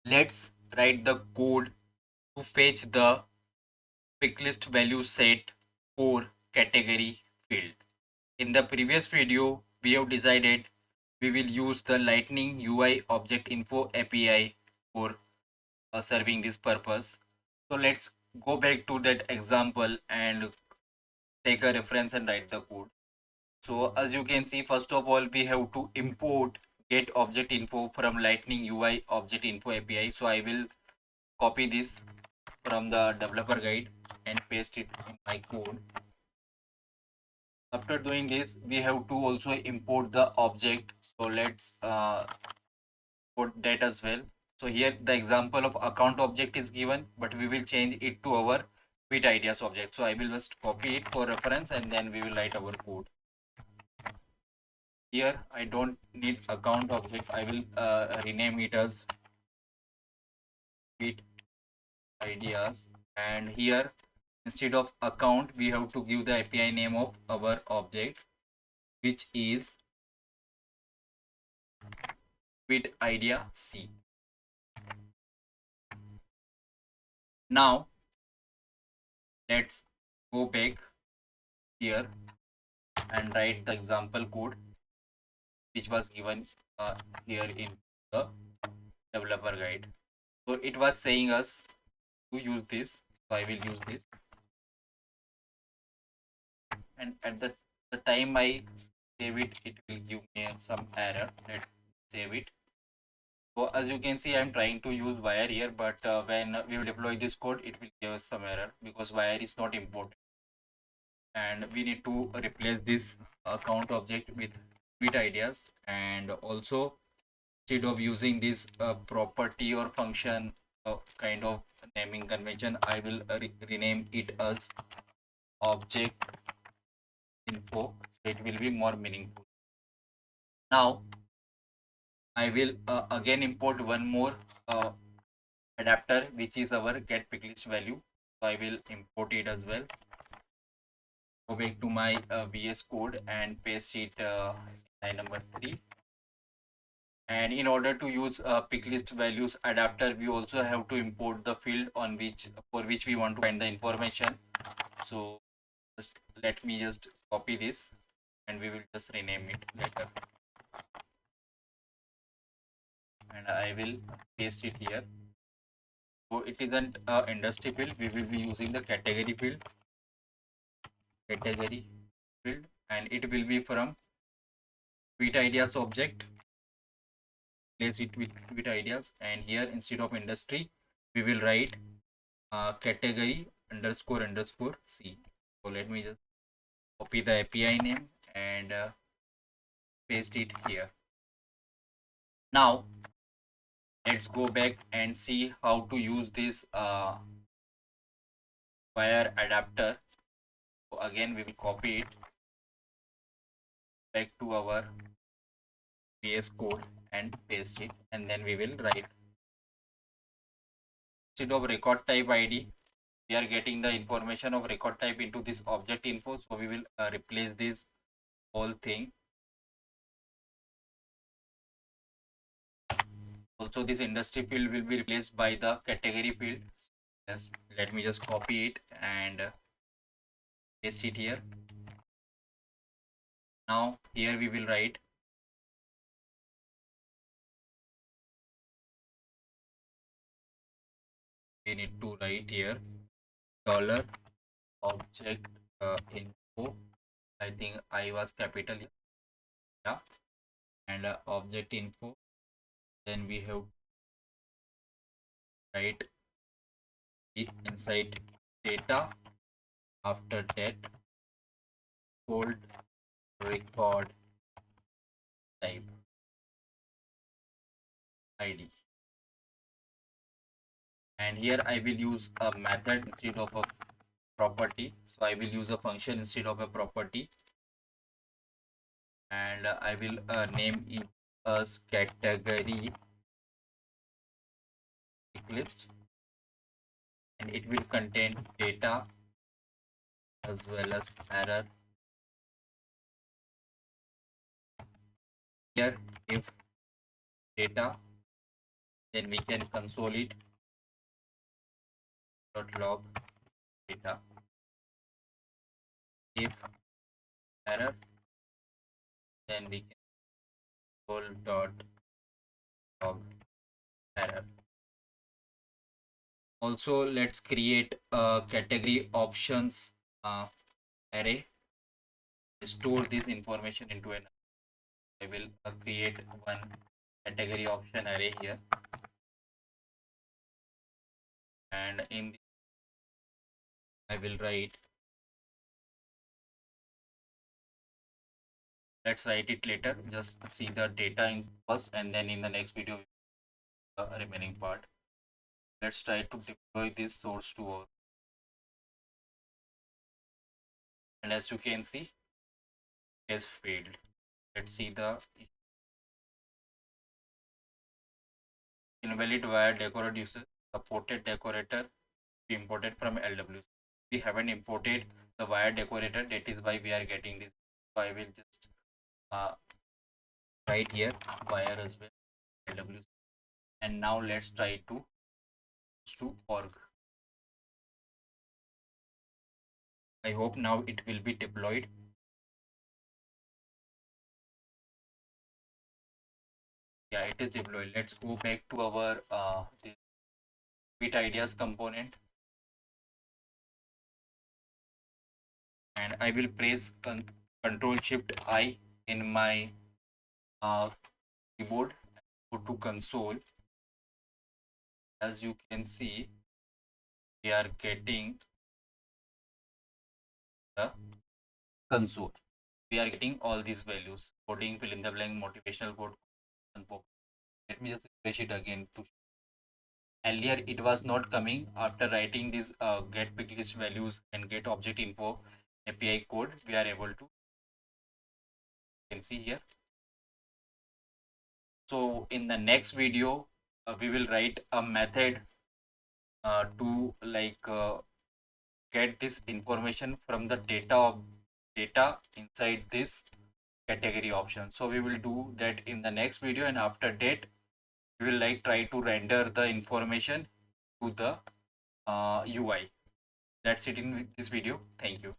Let's write the code to fetch the picklist value set for category field. In the previous video, we have decided we will use the Lightning UI Object Info API for serving this purpose. So let's go back to that example and take a reference and write the code. So as you can see, first of all, we have to import get object info from Lightning UI Object Info API. So I will copy this from the developer guide and paste it in my code. After doing this, we have to also import the object. So let's put that as well. So here the example of account object is given, but we will change it to our bit ideas object. So I will just copy it for reference and then we will write our code. Here I don't need account object. I will rename it as bit ideas, and here instead of account we have to give the API name of our object, which is bit idea C. Now let's go back here and write the example code which was given here in the developer guide. So it was saying us to use this, so I will use this, and at the time I save it, it will give me some error. Let's save it. So as you can see, I'm trying to use wire here, but when we will deploy this code, it will give us some error because wire is not important. And we need to replace this account object with bit ideas. And also, instead of using this property or function kind of naming convention, I will rename it as object info. So it will be more meaningful. Now, I will again import one more adapter, which is our get picklist value. So I will import it as well. Go back to my VS code and paste it line number 3. And in order to use picklist values adapter, we also have to import the field on which for which we want to find the information. So just let me just copy this and we will just rename it later. And I will paste it here. So it isn't industry field. We will be using the category field, and it will be from bit ideas object. Place it with bit ideas, and here instead of industry, we will write category underscore underscore C. So let me just copy the API name and paste it here. Now let's go back and see how to use this wire adapter. So again we will copy it back to our VS code and paste it, and then we will write instead of record type ID, we are getting the information of record type into this object info. So we will replace this whole thing. Also this industry field will be replaced by the category field. Let me just copy it and paste it here. Now here we will write here dollar object info. I think I was capital, yeah, and object info. Then we have write it inside data. After that, hold record type ID, and here I will use a method instead of a property. So I will use a function instead of a property, and I will name it as category list, and it will contain data as well as error. Here if data, then we can console it .log data. If error, then we can console .log error. Also, let's create a category options array. Store this information into an. I will create one category option array here, and in this, I will write. Let's write it later. Just see the data in first, and then in the next video, the remaining part. Let's try to deploy this source to all. And as you can see, it has failed. Let's see the invalid wire decorator uses supported decorator imported from LWC. We haven't imported the wire decorator, that is why we are getting this. So I will just write here wire as well LWC. And now let's try to org. I hope now it will be deployed. Yeah, it is deployed. Let's go back to our bit ideas component, and I will press Control Shift I in my keyboard. Go to console. As you can see, we are getting the console. We are getting all these values: coding, fill in the blank, motivational code, and pop. Let me just refresh it again. To earlier, it was not coming. After writing these get picklist values and get object info API code, we are able to. You can see here. So in the next video, we will write a method to get this information from the data inside this category option. So we will do that in the next video, and after that we will try to render the information to the UI. That's it in this video. Thank you.